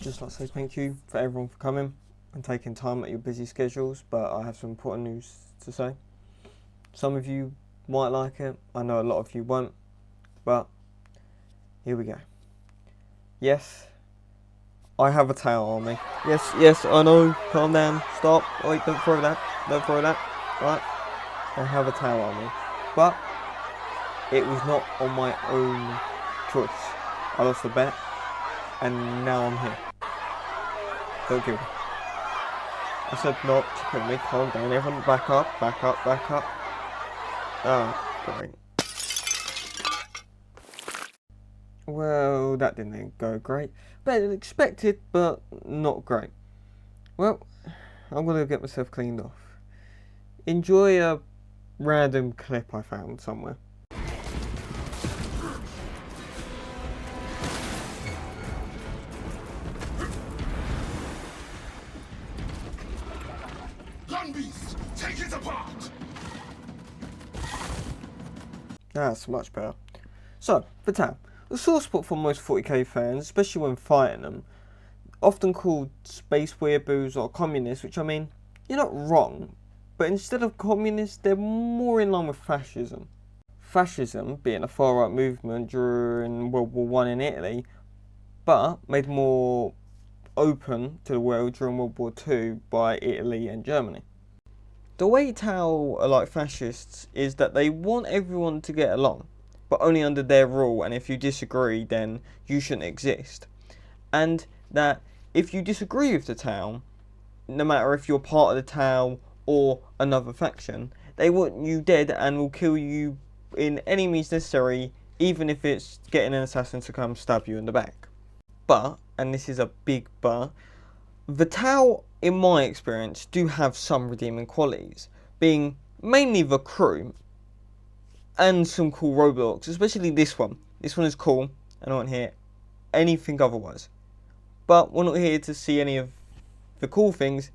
just like to say thank you for everyone for coming and taking time at your busy schedules, but I have some important news to say. Some of you might like it, I know a lot of you won't, but here we go. Yes, I have a tail on me. Yes, I know, calm down, stop, wait, don't throw that, right? I have a tail on me, but it was not on my own choice. I lost the bet, and now I'm here. Don't kill me. I said not to kill me, calm down, everyone back up. Oh, great. Well, that didn't go great. Better than expected, but not great. Well, I'm gonna get myself cleaned off. Enjoy a random clip I found somewhere. Gun beast, take it apart! That's much better. So, the town. The sore spot for most 40k fans, especially when fighting them, often called space weeaboos or communists, which I mean, you're not wrong, but instead of communists, they're more in line with fascism. Fascism being a far-right movement during World War I in Italy, but made more open to the world during World War II by Italy and Germany. The way Tau are like fascists is that they want everyone to get along, but only under their rule, and if you disagree, then you shouldn't exist. And that if you disagree with the Tau, no matter if you're part of the Tau or another faction, they want you dead and will kill you in any means necessary, even if it's getting an assassin to come stab you in the back. But, and this is a big but, the Tau, in my experience, do have some redeeming qualities, being mainly the crew and some cool roadblocks, especially this one. This one is cool, I don't want to hear anything otherwise. But we're not here to see any of the cool things,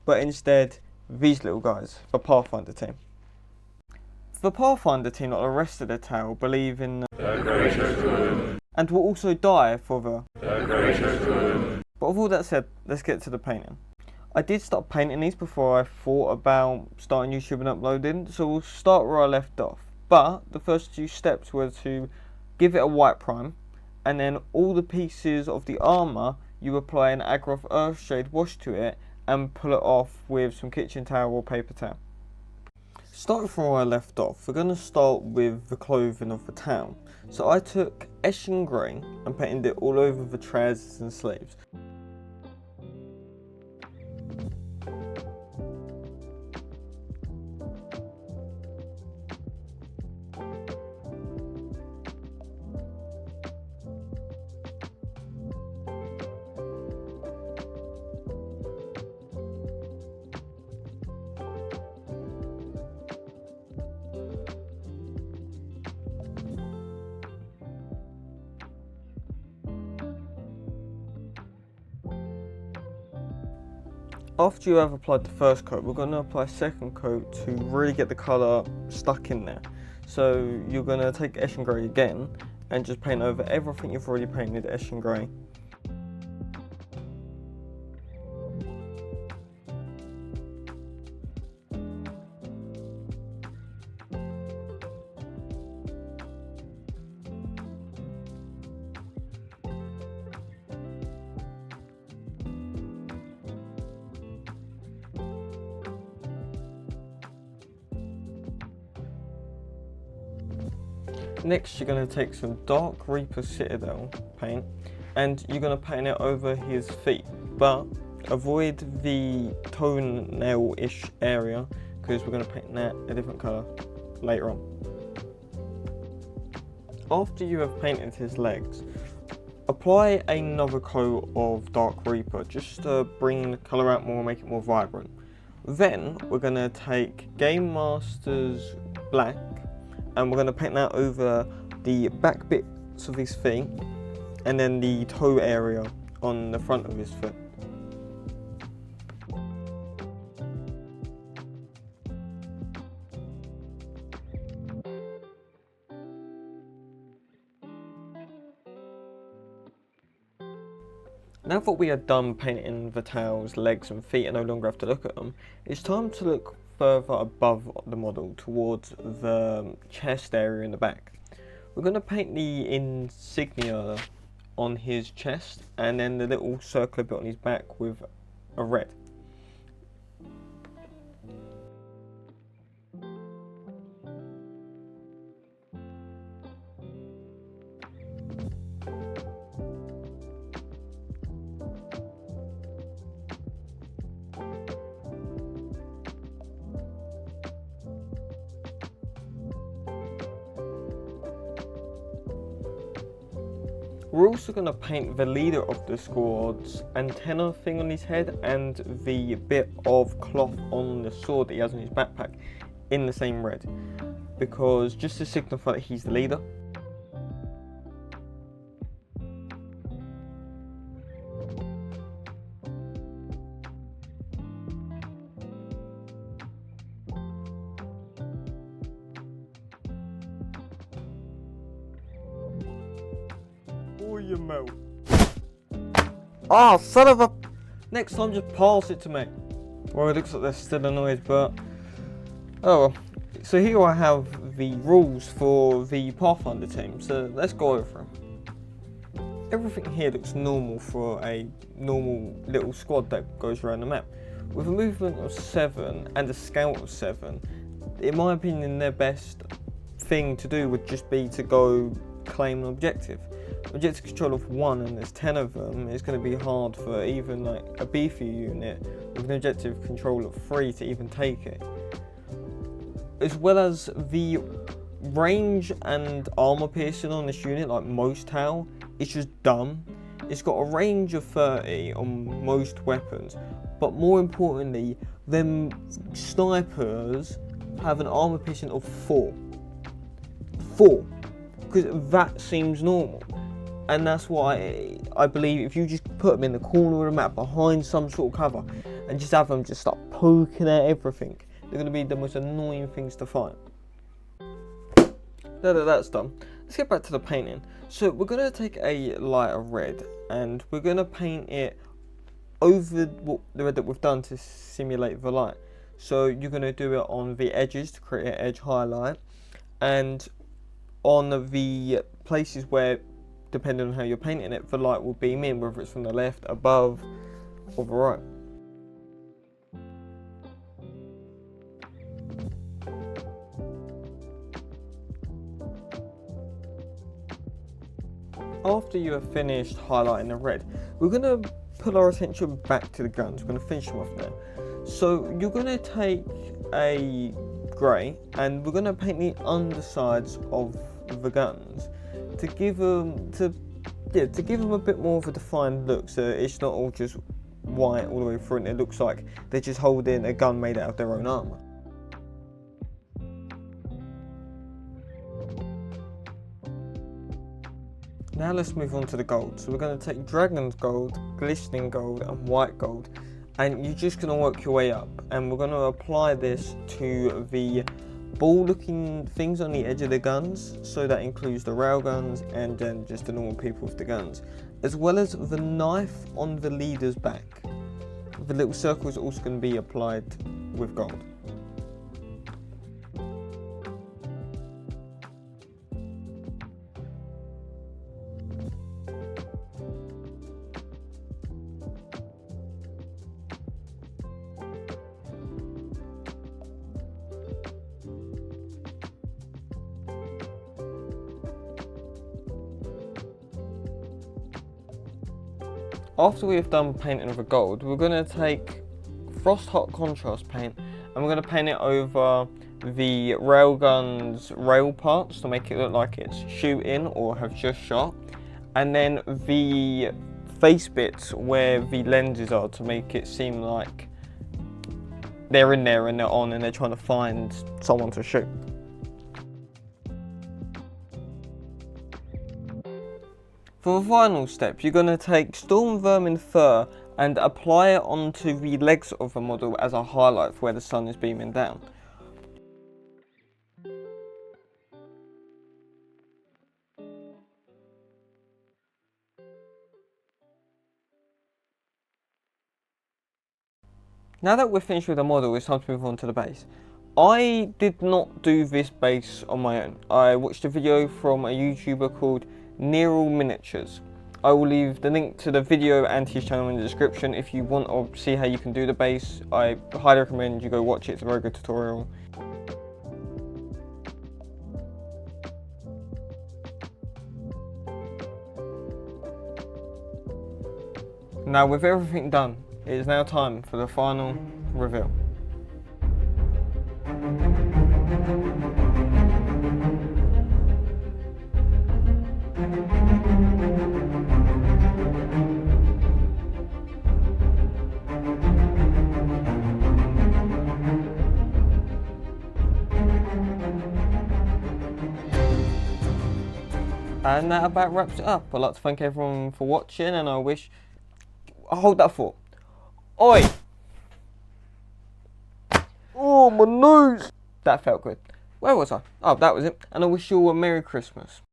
but instead these little guys, the Pathfinder team. The Pathfinder team, like the rest of the Tau, believe in the greater good, and will also die for the greater good. But with all that said, let's get to the painting. I did start painting these before I thought about starting YouTube and uploading, so we'll start where I left off. But the first two steps were to give it a white prime, and then all the pieces of the armour, you apply an Agraff Earthshade wash to it and pull it off with some kitchen towel or paper towel. Starting from where I left off, we're going to start with the clothing of the town. So I took Eshin Grey and painted it all over the trousers and sleeves. After you have applied the first coat, we're going to apply a second coat to really get the colour stuck in there. So you're going to take Eshin Grey again and just paint over everything you've already painted Eshin Grey. Next, you're going to take some Dark Reaper Citadel paint and you're going to paint it over his feet, but avoid the toenail-ish area because we're going to paint that a different colour later on. After you have painted his legs, apply another coat of Dark Reaper just to bring the colour out more, make it more vibrant. Then we're going to take Game Master's Black and we're going to paint that over the back bits of his feet and then the toe area on the front of his foot. Now that we are done painting the tails, legs and feet and no longer have to look at them, it's time to look further above the model towards the chest area in the back. We're going to paint the insignia on his chest and then the little circular bit on his back with a red. We're also going to paint the leader of the squad's antenna thing on his head and the bit of cloth on the sword that he has on his backpack in the same red, because just to signify that he's the leader. Oh, you melt. Ah, son of a... Next time just pass it to me. Well, it looks like they're still annoyed, but... Oh well. So here I have the rules for the Pathfinder team, so let's go over them. Everything here looks normal for a normal little squad that goes around the map. With a movement of 7 and a scout of 7, in my opinion their best thing to do would just be to go claim an objective. Objective control of 1 and there's 10 of them, it's going to be hard for even like a beefy unit with an objective control of 3 to even take it. As well as the range and armor piercing on this unit, like most TOW, it's just dumb. It's got a range of 30 on most weapons, but more importantly, them snipers have an armor piercing of 4. 4, because that seems normal. And that's why I believe if you just put them in the corner of the map behind some sort of cover and just have them just start poking at everything, they're going to be the most annoying things to fight. Now that that's done, let's get back to the painting. So we're going to take a lighter red and we're going to paint it over the red that we've done to simulate the light. So you're going to do it on the edges to create an edge highlight, and on the places where, depending on how you're painting it, the light will beam in, whether it's from the left, above, or the right. After you have finished highlighting the red, we're going to put our attention back to the guns. We're going to finish them off now. So you're going to take a grey and we're going to paint the undersides of the guns to give them a bit more of a defined look, so it's not all just white all the way through and it looks like they're just holding a gun made out of their own armour. Now let's move on to the gold. So we're going to take dragon's gold, glistening gold and white gold, and you're just going to work your way up, and we're going to apply this to the ball looking things on the edge of the guns, so that includes the rail guns and then just the normal people with the guns, as well as the knife on the leader's back. The little circle is also going to be applied with gold. After we have done painting with gold, we're going to take frost hot contrast paint and we're going to paint it over the railgun's rail parts to make it look like it's shooting or have just shot, and then the face bits where the lenses are to make it seem like they're in there and they're on and they're trying to find someone to shoot. For the final step, you're going to take Storm Vermin Fur and apply it onto the legs of the model as a highlight for where the sun is beaming down. Now that we're finished with the model, it's time to move on to the base. I did not do this base on my own. I watched a video from a YouTuber called Neural Miniatures. I will leave the link to the video and his channel in the description if you want to see how you can do the base. I highly recommend you go watch it, it's a very good tutorial. Now with everything done, it is now time for the final reveal. And that about wraps it up. I'd like to thank everyone for watching, and I hold that thought. Oi! Oh, my nose! That felt good. Where was I? Oh, that was it. And I wish you all a Merry Christmas.